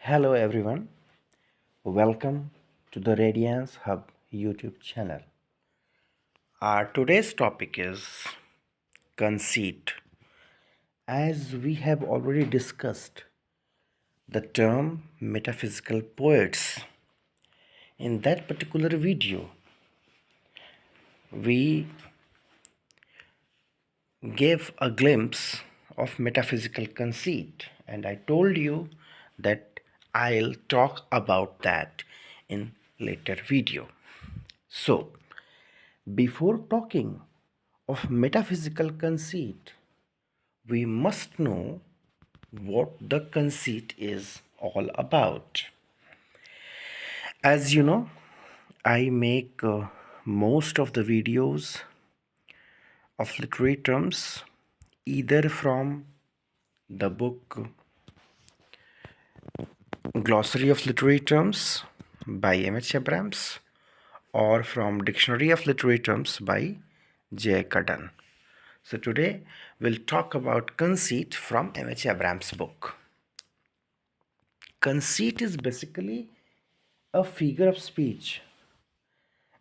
Hello everyone, welcome to the Radiance Hub YouTube channel. Our today's topic is conceit. As we have already discussed the term metaphysical poets, in that particular video, we gave a glimpse of metaphysical conceit, and I told you that I'll talk about that in later video. So, before talking of metaphysical conceit, we must know what the conceit is all about. As you know, I make most of the videos of literary terms either from the book Glossary of Literary Terms by Abrams or from Dictionary of Literary Terms by J. Cudden. So today we'll talk about conceit from Abrams' book. Conceit is basically a figure of speech.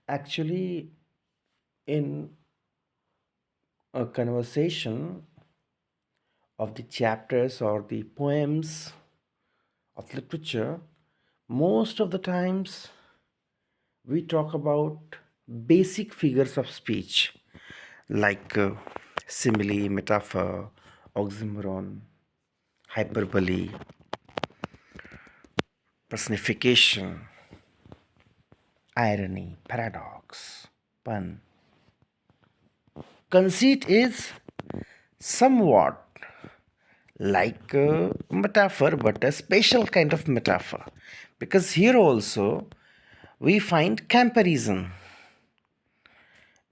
Actually, in a conversation of the chapters or the poems of literature, most of the times we talk about basic figures of speech like simile, metaphor, oxymoron, hyperbole, personification, irony, paradox, pun. Conceit is somewhat like a metaphor, but a special kind of metaphor, because here also we find comparison,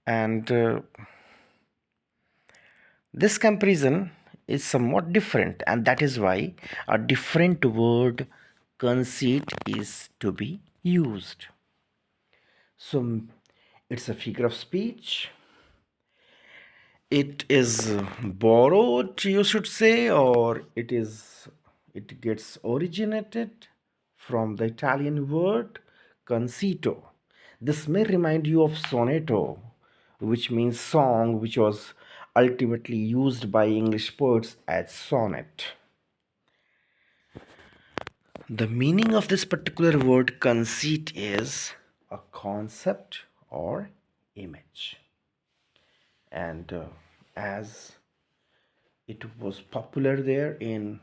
and this comparison is somewhat different, and that is why a different word conceit is to be used. So it's a figure of speech. It is borrowed, you should say, or it gets originated from the Italian word concito. This may remind you of sonetto, which means song, which was ultimately used by English poets as sonnet. The meaning of this particular word conceit is a concept or image. And as it was popular there in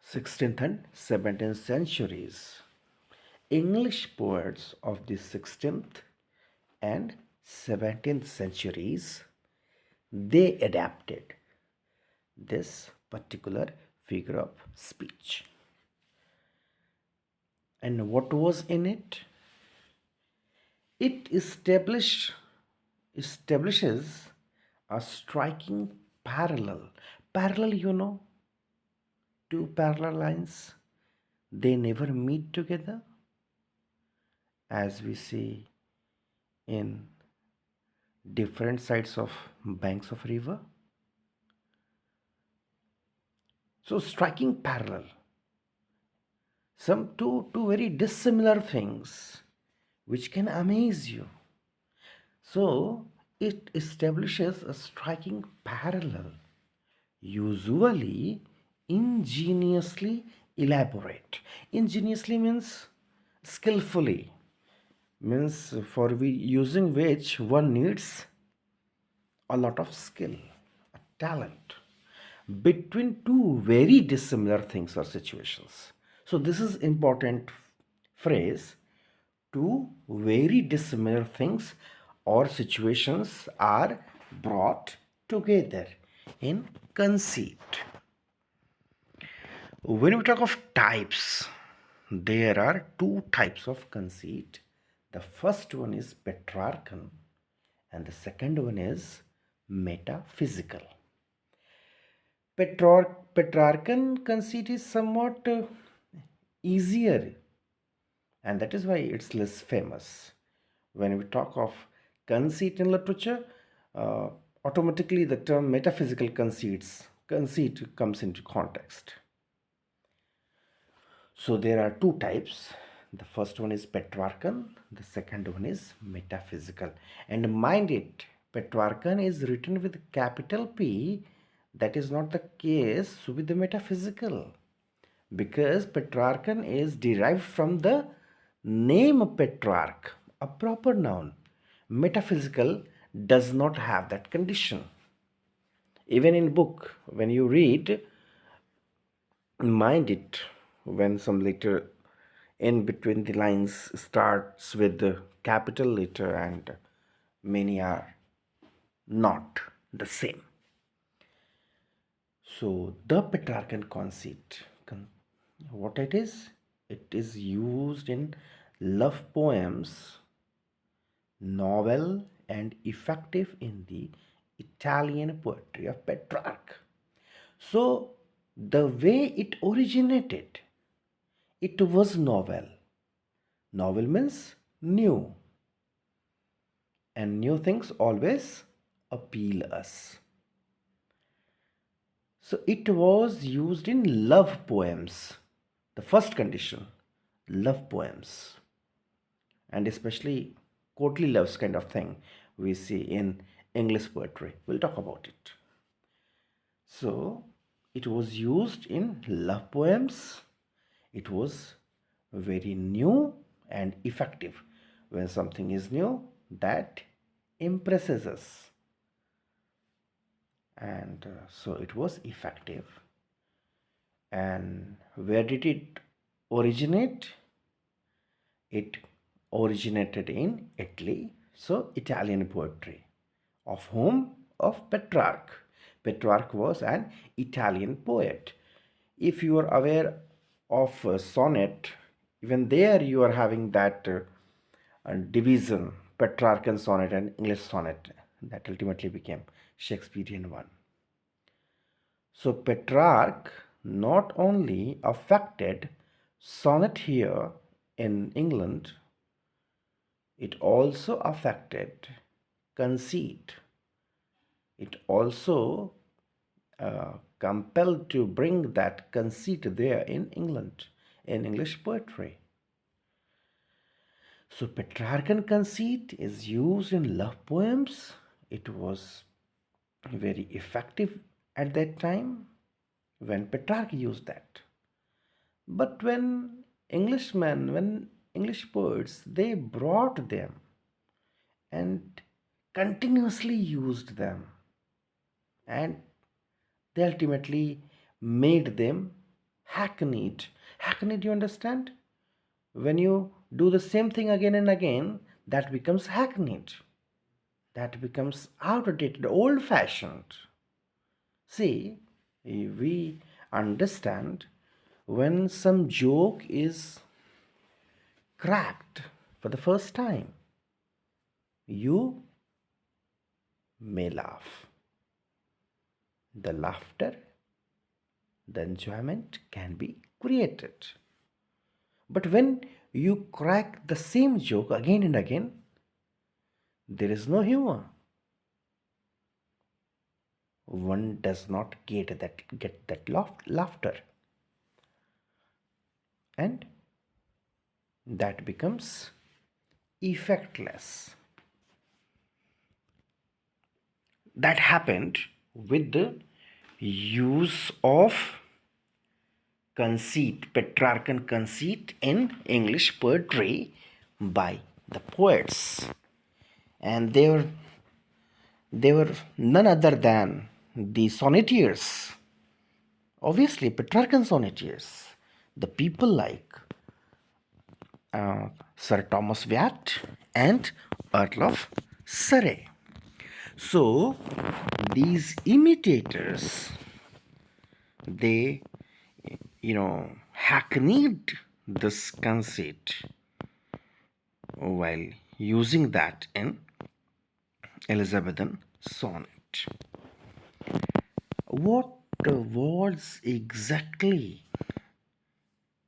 16th and 17th centuries, English poets of the 16th and 17th centuries, they adapted this particular figure of speech. And what was in it? It establishes a striking parallel. Parallel, two parallel lines, they never meet together, as we see in different sides of banks of river. So striking parallel, some two very dissimilar things which can amaze you. So it establishes a striking parallel, usually ingeniously elaborate. Ingeniously means skillfully, means for using which one needs a lot of skill, a talent between two very dissimilar things or situations. So this is important phrase. Two very dissimilar things or situations are brought together in conceit. When we talk of types, there are two types of conceit. The first one is Petrarchan and the second one is metaphysical. Petrarchan conceit is somewhat easier, and that is why it's less famous. When we talk of conceit in literature, automatically the term metaphysical conceit comes into context. So there are two types. The first one is Petrarchan, the second one is metaphysical. And mind it, Petrarchan is written with capital P. That is not the case with the metaphysical, because Petrarchan is derived from the name Petrarch, a proper noun. Metaphysical does not have that condition. Even in book, when you read, mind it, when some letter in between the lines starts with the capital letter and many are not the same. So the Petrarchan conceit, what it is? It is used in love poems, novel, and effective in the Italian poetry of Petrarch. So the way it originated, it was novel. Novel means new, and new things always appeal us. So it was used in love poems. The first condition, love poems, and especially courtly loves kind of thing we see in English poetry. We'll talk about it. So it was used in love poems. It was very new and effective. When something is new, that impresses us. And so it was effective. And where did it originate? It originated in Italy. So Italian poetry. Of whom? Of Petrarch. Petrarch was an Italian poet. If you are aware of sonnet, even there you are having that division, Petrarchan sonnet and English sonnet, that ultimately became Shakespearean one. So Petrarch not only affected sonnet here in England, it also affected conceit. It also compelled to bring that conceit there in England, in English poetry. So Petrarchan conceit is used in love poems. It was very effective at that time when Petrarch used that. But when Englishmen, when English poets, they brought them and continuously used them, and they ultimately made them hackneyed. Hackneyed, you understand? When you do the same thing again and again, that becomes hackneyed. That becomes outdated, old fashioned. See, we understand when some joke is cracked for the first time, you may laugh. The laughter, the enjoyment can be created. But when you crack the same joke again and again, there is no humor. One does not get that laughter, and that becomes effectless. That happened with the use of conceit, Petrarchan conceit in English poetry by the poets. And they were none other than the sonneteers. Obviously, Petrarchan sonneteers. The people like Sir Thomas Wyatt and Earl of Surrey. So these imitators, they hackneyed this conceit while using that in Elizabethan sonnet. What was exactly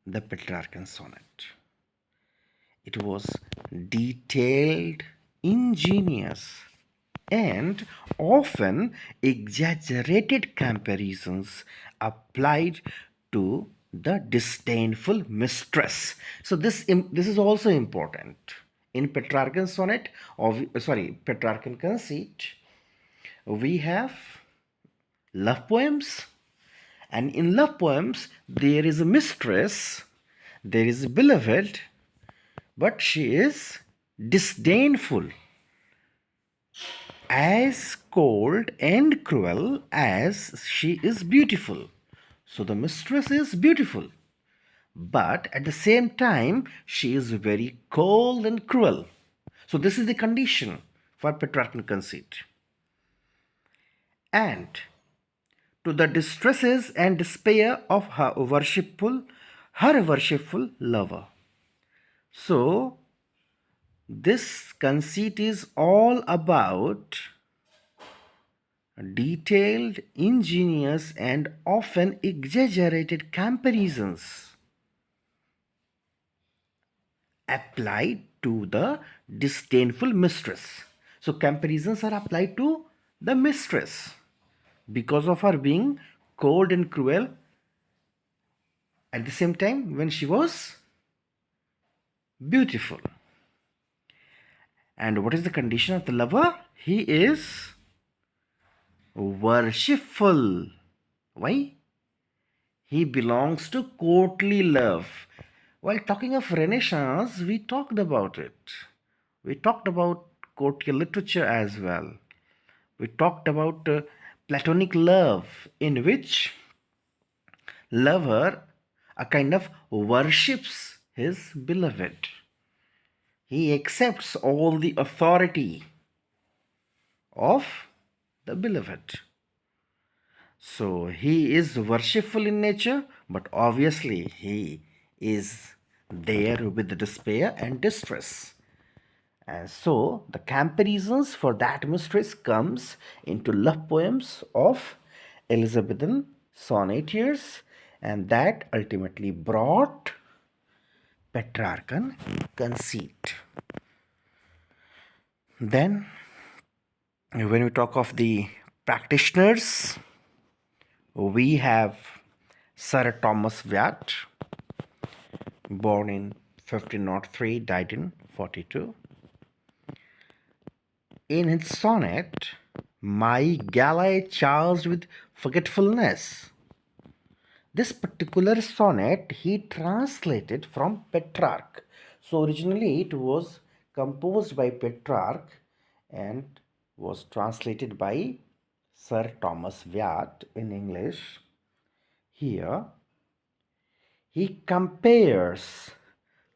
the Petrarchan sonnet? It was detailed, ingenious, and often exaggerated comparisons applied to the disdainful mistress. So this is also important in Petrarchan sonnet, or Petrarchan conceit. We have love poems, and in love poems there is a mistress, there is a beloved, but she is disdainful, as cold and cruel as she is beautiful. So the mistress is beautiful, but at the same time she is very cold and cruel. So this is the condition for Petrarchan conceit. And to the distresses and despair of her worshipful lover. So this conceit is all about detailed, ingenious, and often exaggerated comparisons applied to the disdainful mistress. So comparisons are applied to the mistress because of her being cold and cruel at the same time when she was beautiful. And what is the condition of the lover? He is worshipful. Why? He belongs to courtly love. While talking of Renaissance, we talked about it. We talked about courtly literature as well. We talked about platonic love, in which lover a kind of worships his beloved. He accepts all the authority of the beloved. So he is worshipful in nature, but obviously he is there with despair and distress. And so the comparisons for that mistress comes into love poems of Elizabethan sonnetiers, and that ultimately brought Petrarchan conceit. Then when we talk of the practitioners, we have Sir Thomas Wyatt, born in 1503, died in 42. In his sonnet, My Galley Charged with Forgetfulness, this particular sonnet he translated from Petrarch. So originally it was composed by Petrarch and was translated by Sir Thomas Wyatt in English. Here he compares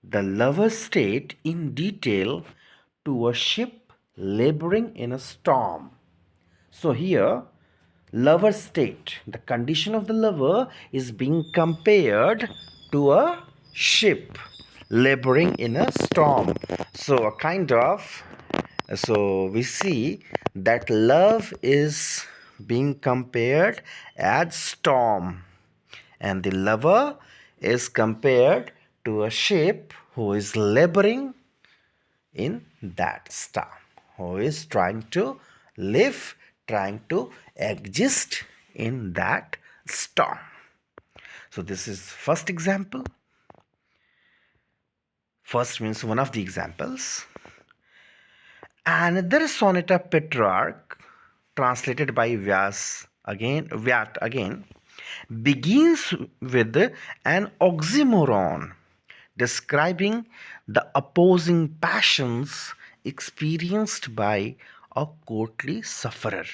the lover's state in detail to a ship laboring in a storm. So here, lover's state, the condition of the lover is being compared to a ship laboring in a storm. So a kind of, so we see that love is being compared as storm, and the lover is compared to a ship who is laboring in that storm, who is trying to live, trying to exist in that storm. So this is first example. First means one of the examples. Another sonnet of Petrarch, translated by Wyatt again, begins with an oxymoron describing the opposing passions experienced by a courtly sufferer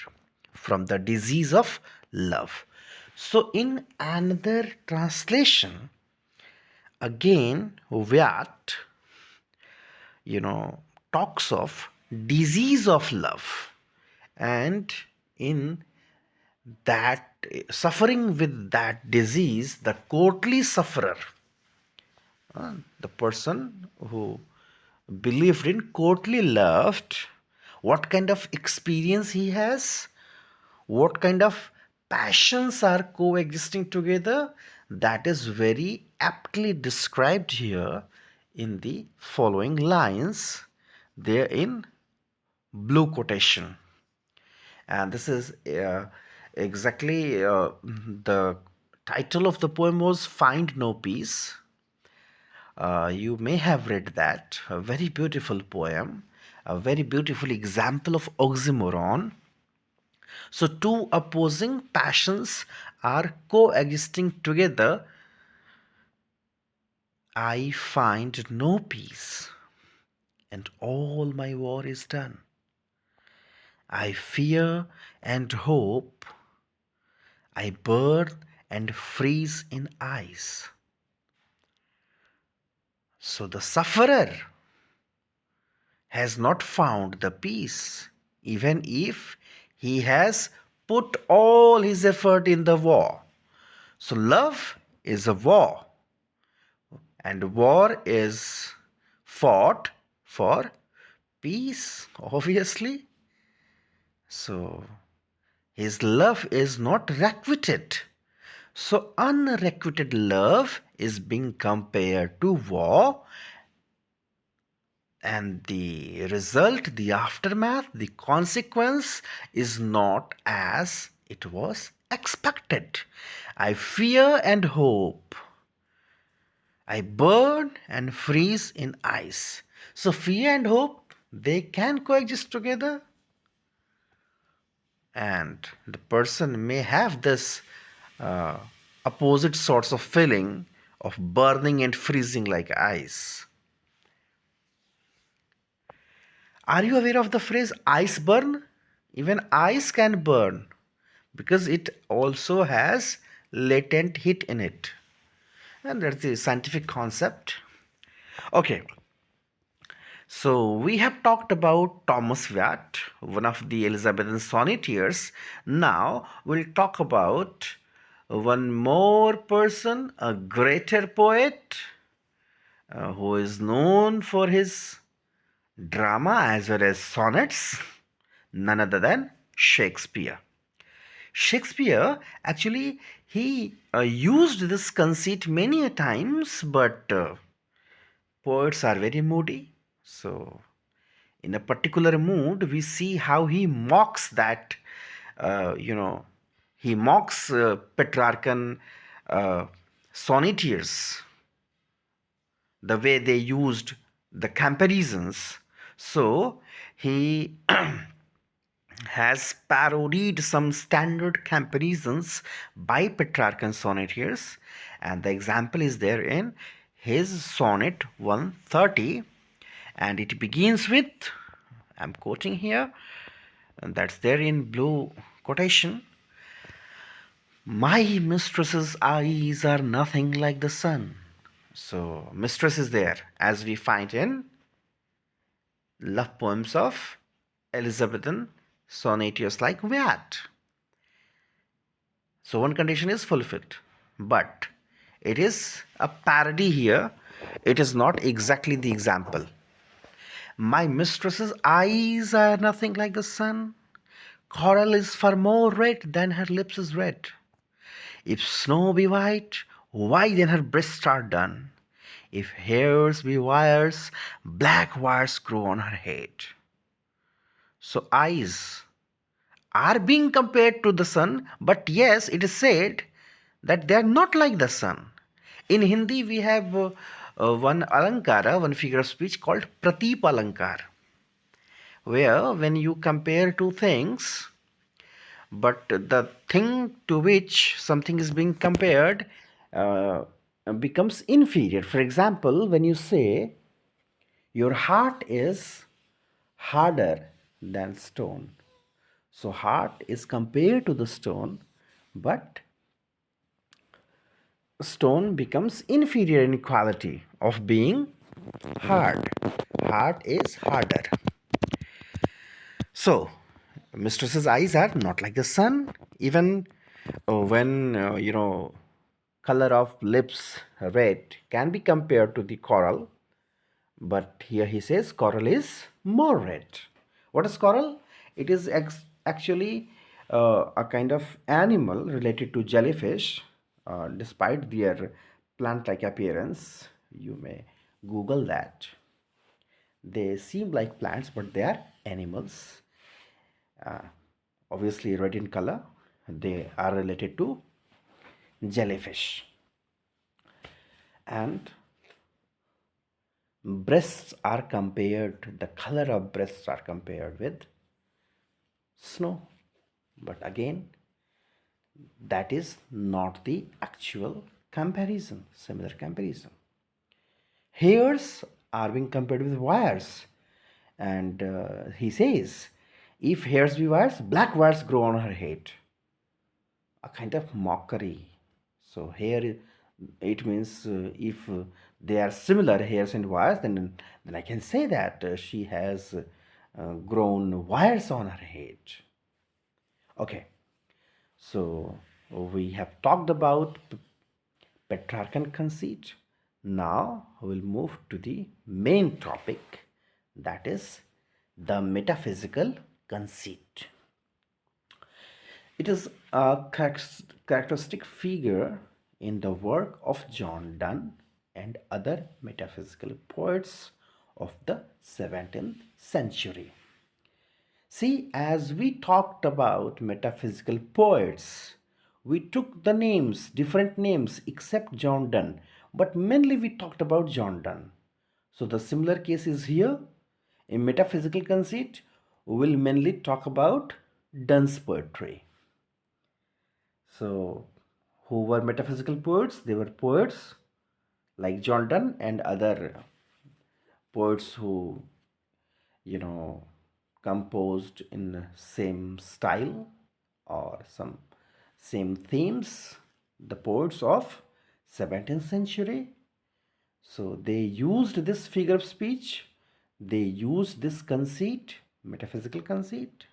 from the disease of love. So, in another translation, again, Wyatt, talks of disease of love, and in that suffering with that disease, the courtly sufferer, the person who believed in courtly loved, what kind of experience he has, what kind of passions are coexisting together, that is very aptly described here in the following lines, there in blue quotation. And this is exactly the title of the poem was Find No Peace. You may have read that. A very beautiful poem, a very beautiful example of oxymoron. So, two opposing passions are coexisting together. I find no peace, and all my war is done. I fear and hope. I burn and freeze in ice. So the sufferer has not found the peace, even if he has put all his effort in the war. So love is a war, and war is fought for peace, obviously. So his love is not requited. So unrequited love is being compared to war, and the result, the aftermath, the consequence is not as it was expected. I fear and hope. I burn and freeze in ice. So fear and hope, they can coexist together, and the person may have this uh, opposite sorts of feeling of burning and freezing like ice. Are you aware of the phrase ice burn? Even ice can burn because it also has latent heat in it. And that's the scientific concept. Okay, so we have talked about Thomas Watt, one of the Elizabethan sonneteers. Now we'll talk about one more person, a greater poet who is known for his drama as well as sonnets, none other than Shakespeare. Shakespeare actually he used this conceit many a times, but poets are very moody. So, in a particular mood, we see how he mocks that, uh, you know, he mocks Petrarchan uh, sonneteers, the way they used the comparisons. So, he has parodied some standard comparisons by Petrarchan sonneteers, and the example is there in his sonnet 130, and it begins with, I'm quoting here, and that's there in blue quotation: my mistress's eyes are nothing like the sun. So mistress is there, as we find in love poems of Elizabethan sonneteers like that. So one condition is fulfilled, but it is a parody here. It is not exactly the example. My mistress's eyes are nothing like the sun. Coral is far more red than her lips is red. If snow be white, why then her breasts are done. If hairs be wires, black wires grow on her head. So eyes are being compared to the sun, but yes, it is said that they are not like the sun. In Hindi, we have one alankara, one figure of speech called Prateep Alankar, where when you compare two things, but the thing to which something is being compared uh, becomes inferior. For example, when you say your heart is harder than stone, so heart is compared to the stone, but stone becomes inferior in quality of being hard. Heart is harder. So, mistress's eyes are not like the sun. Even when color of lips red can be compared to the coral, but here he says coral is more red. What is coral? It is actually a kind of animal related to jellyfish, despite their plant-like appearance. You may Google that. They seem like plants, but they are animals. Uh, Obviously red in color. They are related to jellyfish. And breasts are compared, the color of breasts are compared with snow. But again, that is not the actual comparison, similar comparison. Hairs are being compared with wires. And he says, if hairs be wires, black wires grow on her head. A kind of mockery. So here it means if they are similar hairs and wires, then I can say that she has grown wires on her head. Okay, so we have talked about Petrarchan conceit. Now we'll move to the main topic, that is the metaphysical conceit. It is a characteristic figure in the work of John Donne and other metaphysical poets of the 17th century. See, as we talked about metaphysical poets, we took the names, different names, except John Donne, but mainly we talked about John Donne. So the similar case is here. In metaphysical conceit, we will mainly talk about Donne's poetry. So, who were metaphysical poets? They were poets like John Donne and other poets who, you know, composed in same style or some same themes. The poets of 17th century. So they used this figure of speech. They used this conceit, metaphysical conceit.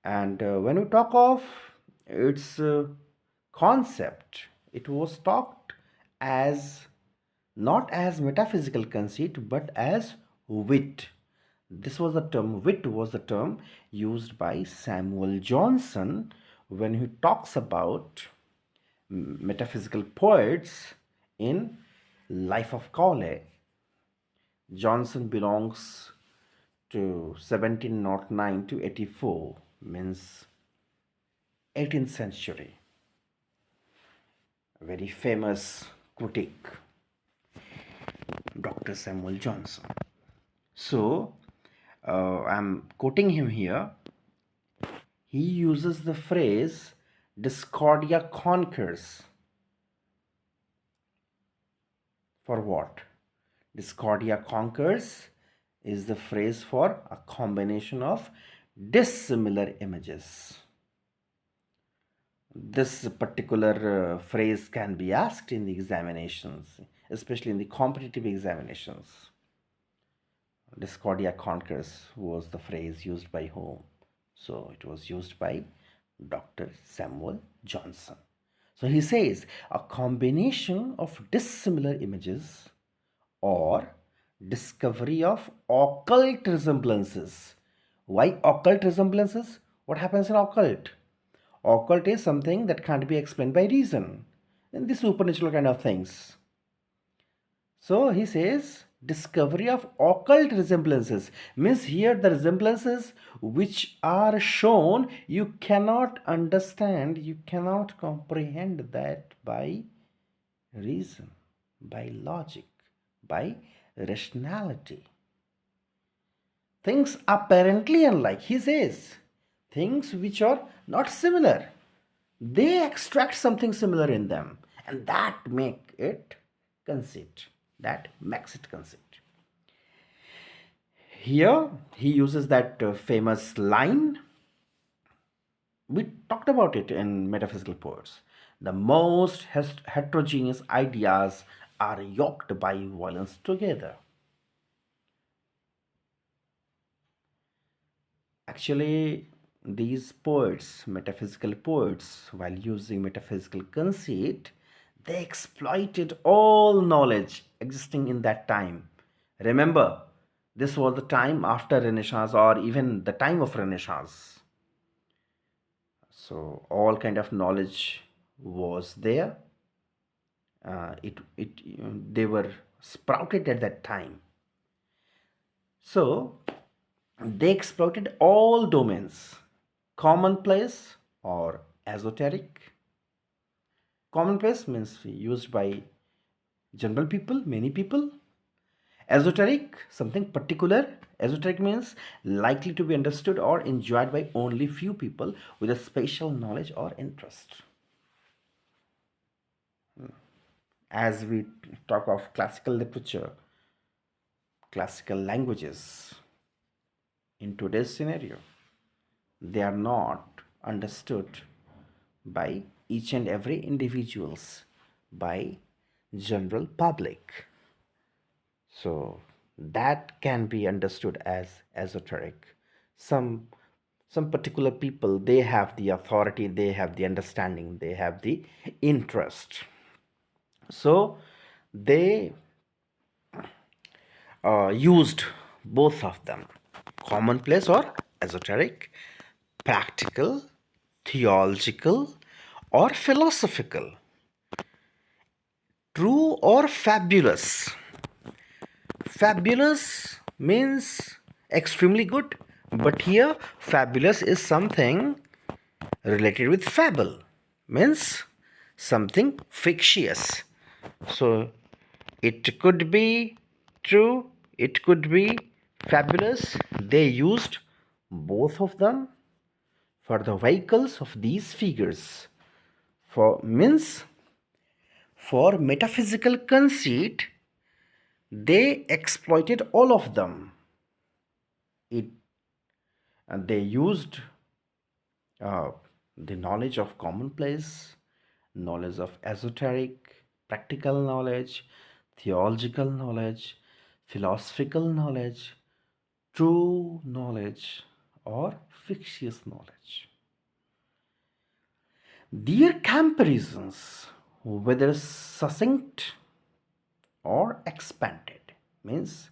And when we talk of its concept, it was talked as not as metaphysical conceit but as wit. This was the term, wit was the term used by Samuel Johnson when he talks about metaphysical poets in Life of Cowley. Johnson belongs to 1709 to 84, means 18th century. A very famous critic, Dr. Samuel Johnson. So, I'm quoting him here. He uses the phrase discordia conquers. For what? Discordia conquers is the phrase for a combination of dissimilar images. This particular phrase can be asked in the examinations, especially in the competitive examinations. Discordia conquers was the phrase used by whom? So it was used by Dr. Samuel Johnson. So he says a combination of dissimilar images or discovery of occult resemblances. Why occult resemblances? What happens in occult? Occult is something that can't be explained by reason, and the supernatural kind of things. So he says discovery of occult resemblances means here the resemblances which are shown, you cannot understand, you cannot comprehend that by reason, by logic, by rationality. Things apparently unlike, he says, things which are not similar, they extract something similar in them, and that make it conceit. That makes it conceit. Here he uses that famous line. We talked about it in Metaphysical Poets. The most heterogeneous ideas are yoked by violence together. Actually, these poets, metaphysical poets, while using metaphysical conceit, they exploited all knowledge existing in that time. Remember, this was the time after Renaissance or even the time of Renaissance. So all kind of knowledge was there. They were sprouted at that time. So they exploited all domains, commonplace or esoteric, Commonplace means used by general people, many people. Esoteric, something particular. Esoteric means likely to be understood or enjoyed by only few people with a special knowledge or interest. As we talk of classical literature, classical languages, in today's scenario, they are not understood by each and every individuals, by general public. So that can be understood as esoteric. Some some particular people, they have the authority, they have the understanding, they have the interest, so they used both of them, commonplace or esoteric, practical, theological, or philosophical, true or fabulous. Fabulous means extremely good, but here fabulous is something related with fable, means something fictitious. So it could be true, it could be fabulous. They used both of them for the vehicles of these figures. For means for metaphysical conceit, they exploited all of them. It and they used uh, the knowledge of commonplace, knowledge of esoteric, practical knowledge, theological knowledge, philosophical knowledge, true knowledge, or fictitious knowledge. Their comparisons, whether succinct or expanded, means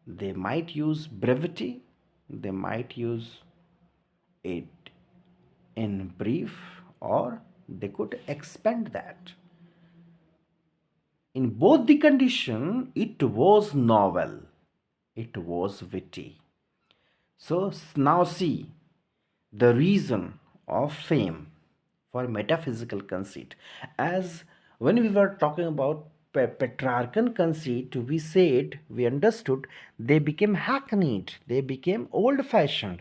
they might use brevity, they might use it in brief, or they could expand that. In both the condition, it was novel, it was witty. So now see the reason of fame for metaphysical conceit. As when we were talking about Petrarchan conceit, we said, we understood, they became hackneyed, they became old fashioned.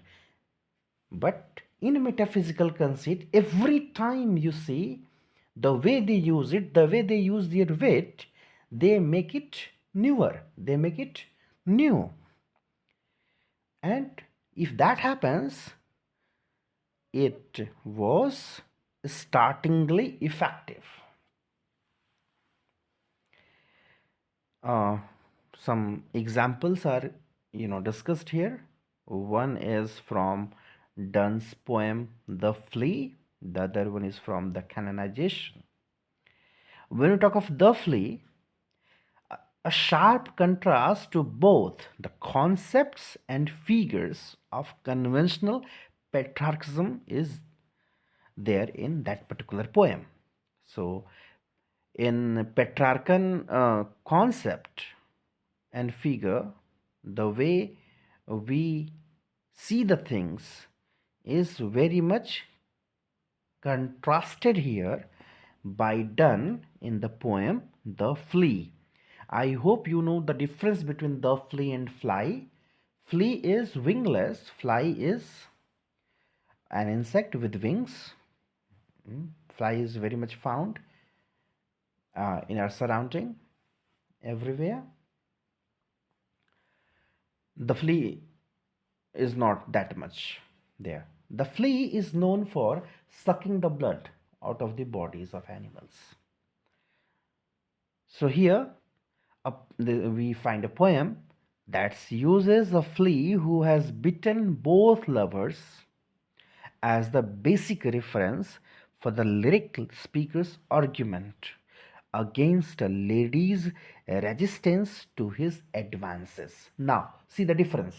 But in metaphysical conceit, every time you see the way they use it, the way they use their wit, they make it newer, they make it new. And if that happens, it was startlingly effective. Uh, some examples are discussed here. One is from Donne's poem The Flea, the other one is from the canonization. When we talk of The Flea, a sharp contrast to both the concepts and figures of conventional Petrarchism is there in that particular poem. So, in Petrarchan concept and figure, the way we see the things is very much contrasted here by Donne in the poem The Flea. I hope you know the difference between the flea and fly. Flea is wingless, fly is an insect with wings. Fly is very much found in our surrounding everywhere. The flea is not that much there. The flea is known for sucking the blood out of the bodies of animals. So here we find a poem that uses a flea who has bitten both lovers as the basic reference for the lyric speaker's argument against a lady's resistance to his advances. Now, see the difference.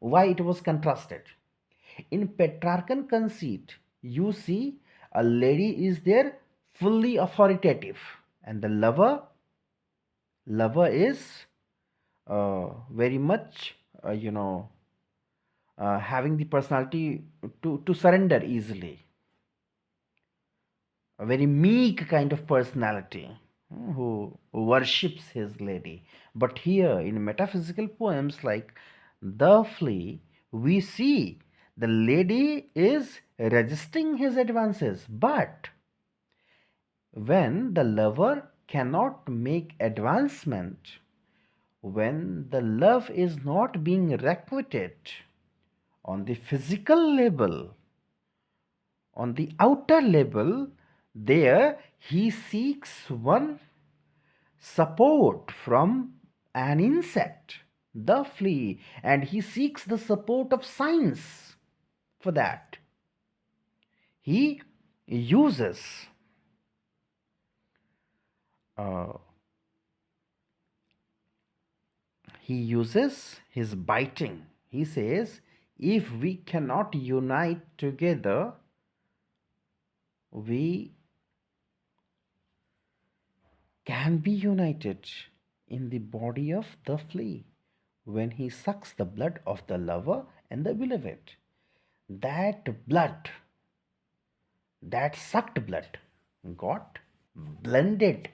Why it was contrasted. In Petrarchan conceit, you see a lady is there fully authoritative, and the lover is very much having the personality to surrender easily. a very meek kind of personality who worships his lady. But here in metaphysical poems like The Flea, we see the lady is resisting his advances. But when the lover cannot make advancement, when the love is not being requited on the physical level, on the outer level, there he seeks one support from an insect, the flea, and he seeks the support of science for that. He uses uh, he uses his biting. He says, if we cannot unite together, we can be united in the body of the flea when he sucks the blood of the lover and the beloved. That blood, that sucked blood, got blended,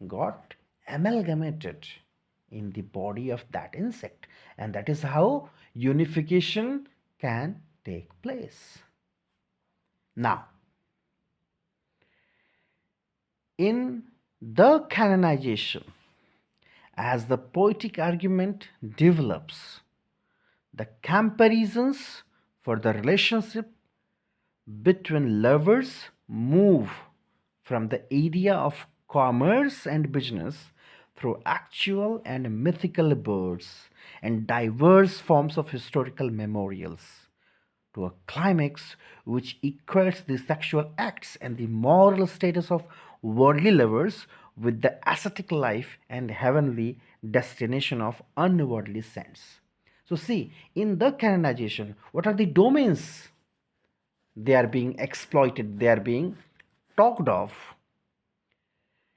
got amalgamated in the body of that insect, and that is how unification can take place. Now, in the canonization, as the poetic argument develops, the comparisons for the relationship between lovers move from the area of commerce and business through actual and mythical birds and diverse forms of historical memorials to a climax which equates the sexual acts and the moral status of worldly lovers with the ascetic life and heavenly destination of unworldly saints. So, see, in the canonization, what are the domains they are being exploited, they are being talked of?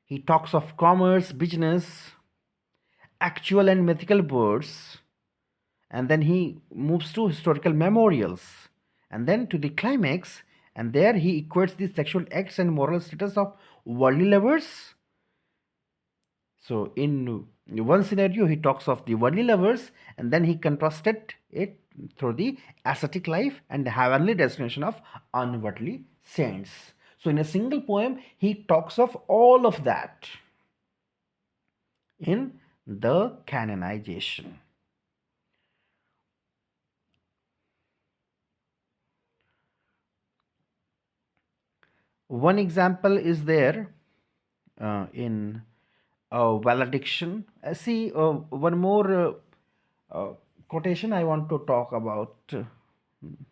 He talks of commerce, business, actual and mythical birds, and then he moves to historical memorials, and then to the climax, and there he equates the sexual acts and moral status of worldly lovers. So in one scenario he talks of the worldly lovers, and then he contrasted it through the ascetic life and the heavenly destination of unworldly saints. So in a single poem he talks of all of that in the canonization. One example is there in valediction. See, one more quotation I want to talk about,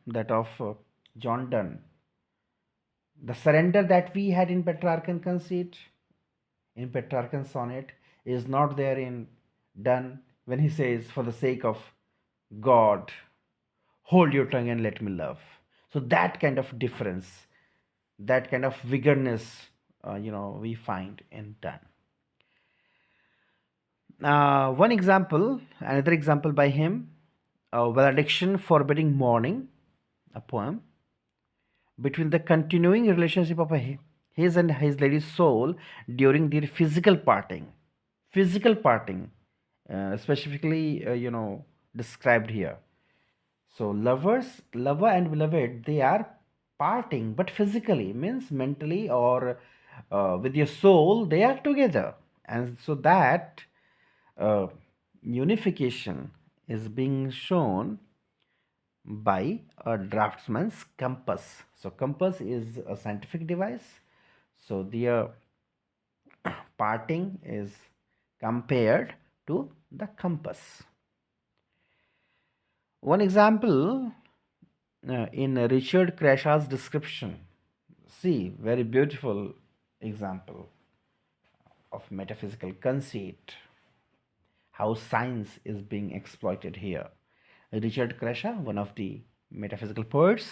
that of John Donne. The surrender that we had in Petrarchan conceit, in Petrarchan sonnet, is not there in Donne when he says, for the sake of God, hold your tongue and let me love. So that kind of difference, that kind of vigorness, we find in Donne. One example, another example by him, Valediction Forbidding Morning, a poem, between the continuing relationship of his and his lady's soul during their physical parting. Physical parting, specifically, described here. So lover and beloved, they are parting, but physically means mentally or with your soul, they are together, and so that uh, unification is being shown by a draftsman's compass. So compass is a scientific device. So the parting is compared to the compass. One example in Richard Crashaw's description. See, very beautiful example of metaphysical conceit, how science is being exploited here. Richard Crashaw, one of the metaphysical poets,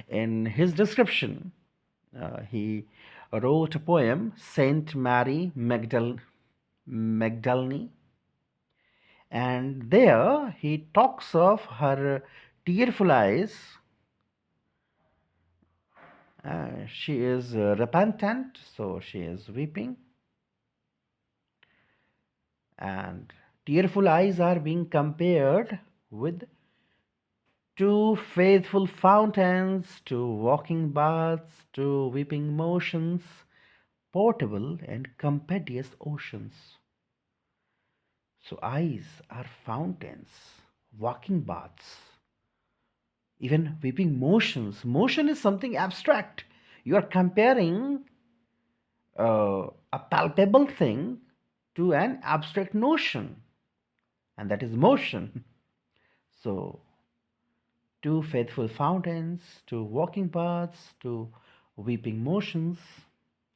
in his description, he wrote a poem, Saint Mary Magdalene, and there he talks of her tearful eyes She is repentant, so she is weeping, and tearful eyes are being compared with two faithful fountains, two walking baths, two weeping motions, portable and compendious oceans. So eyes are fountains, walking baths, even weeping motions. Motion is something abstract. You are comparing a palpable thing to an abstract notion, and that is motion. So, two faithful fountains, two walking paths, two weeping motions,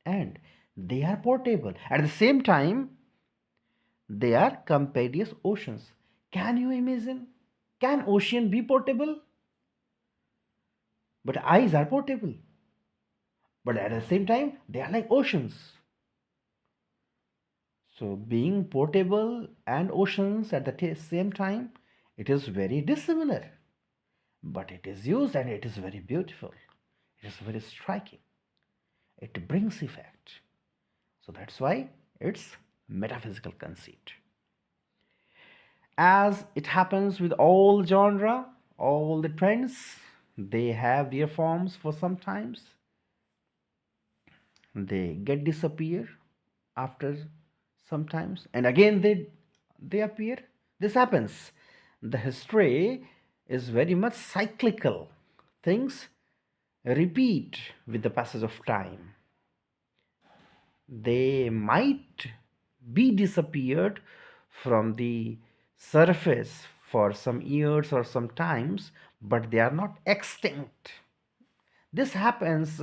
and they are portable. At the same time, they are compendious oceans. Can you imagine? Can ocean be portable? But eyes are portable. But at the same time, they are like oceans. So, being portable and oceans at the same time, it is very dissimilar. But it is used and it is very beautiful. It is very striking. It brings effect. So, that's why it's metaphysical conceit. As it happens with all genre, all the trends, they have their forms for some times. They get disappear after sometimes, and again they appear. This happens. The history is very much cyclical. Things repeat with the passage of time. They might be disappeared from the surface for some years or some times, but they are not extinct. This happens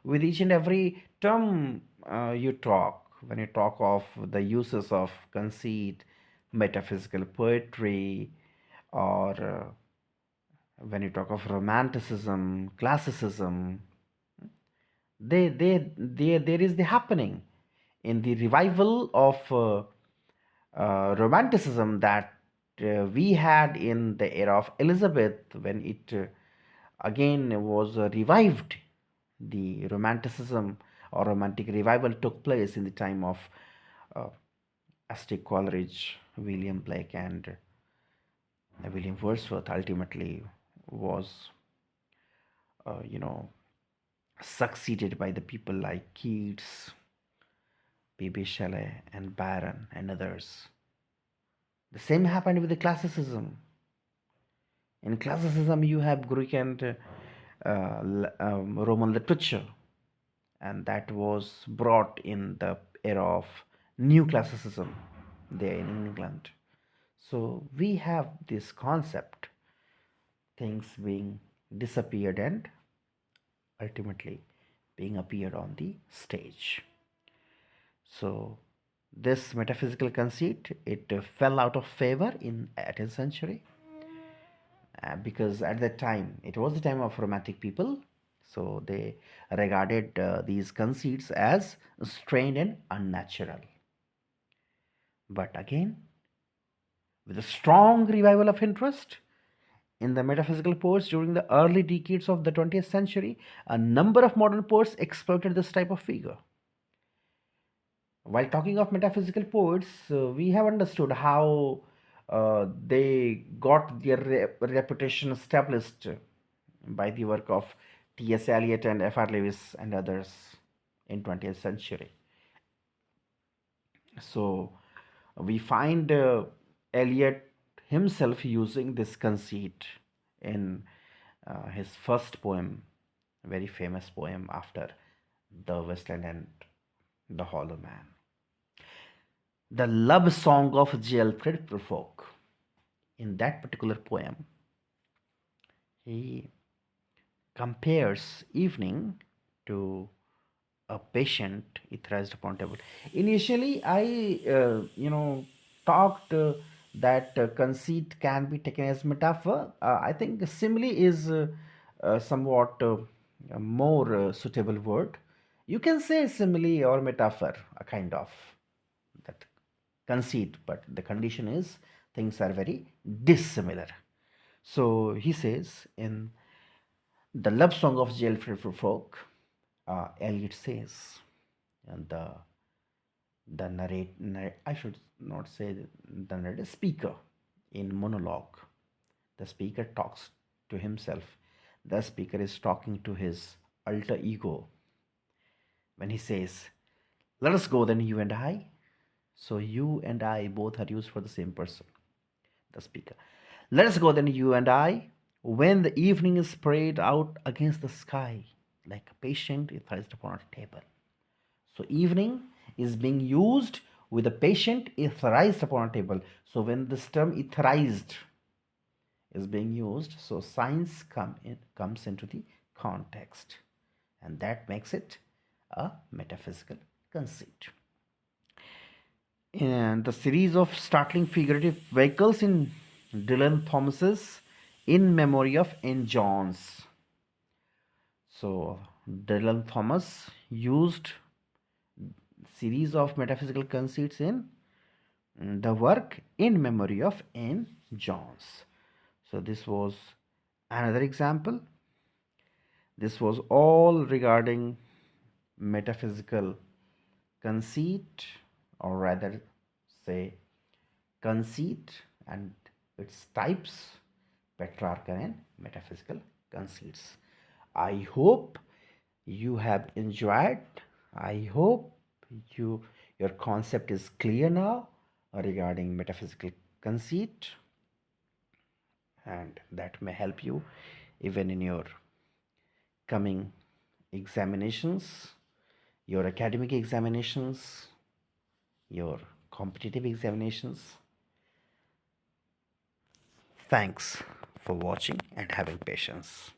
with each and every term you talk. When you talk of the uses of conceit, metaphysical poetry, or when you talk of romanticism, classicism, there is the happening in the revival of romanticism that we had in the era of Elizabeth, when it again was revived. The romanticism or romantic revival took place in the time of uh, Astic Coleridge, William Blake, and William Wordsworth. Ultimately was you know succeeded by the people like Keats, B.B. Shelley, and Byron, and others. The same happened with the classicism. In classicism, you have Greek and Roman literature, and that was brought in the era of new classicism there in England. So we have this concept, things being disappeared and ultimately being appeared on the stage. So this metaphysical conceit, it fell out of favor in 18th century, because at that time it was the time of romantic people, so they regarded these conceits as strained and unnatural. But again, with a strong revival of interest in the metaphysical poets during the early decades of the 20th century, a number of modern poets exploited this type of figure. While talking of metaphysical poets, we have understood how they got their reputation established by the work of T.S. Eliot and F.R. Lewis and others in 20th century. So we find Eliot himself using this conceit in his first poem, very famous poem after The Wasteland and The Hollow Man. The love song of J. Alfred Prufrock. In that particular poem, he compares evening to a patient etherized upon table. Initially, I talked that conceit can be taken as metaphor. I think simile is somewhat a more suitable word. You can say simile or metaphor, a kind of that conceit, but the condition is things are very dissimilar. So he says in the love song of J. Alfred Prufrock, Eliot says, and I should not say the narrator, speaker in monologue. The speaker talks to himself. The speaker is talking to his alter ego when he says, "Let us go then, you and I." So you and I both are used for the same person, the speaker. "Let us go then, you and I, when the evening is spread out against the sky, like a patient is placed upon a table." So evening is being used with a patient etherized upon a table. So when this term etherized is being used, so science comes into the context, and that makes it a metaphysical conceit. And the series of startling figurative vehicles in Dylan Thomas's In Memory of N. Jones. So Dylan Thomas used series of metaphysical conceits in the work In Memory of N. Jones. So this was another example. This was all regarding metaphysical conceit, or rather say conceit and its types, Petrarchan and metaphysical conceits. I hope you have enjoyed. I hope your concept is clear now regarding metaphysical conceit, and that may help you even in your coming examinations, your academic examinations, your competitive examinations. Thanks for watching and having patience.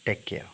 Take care.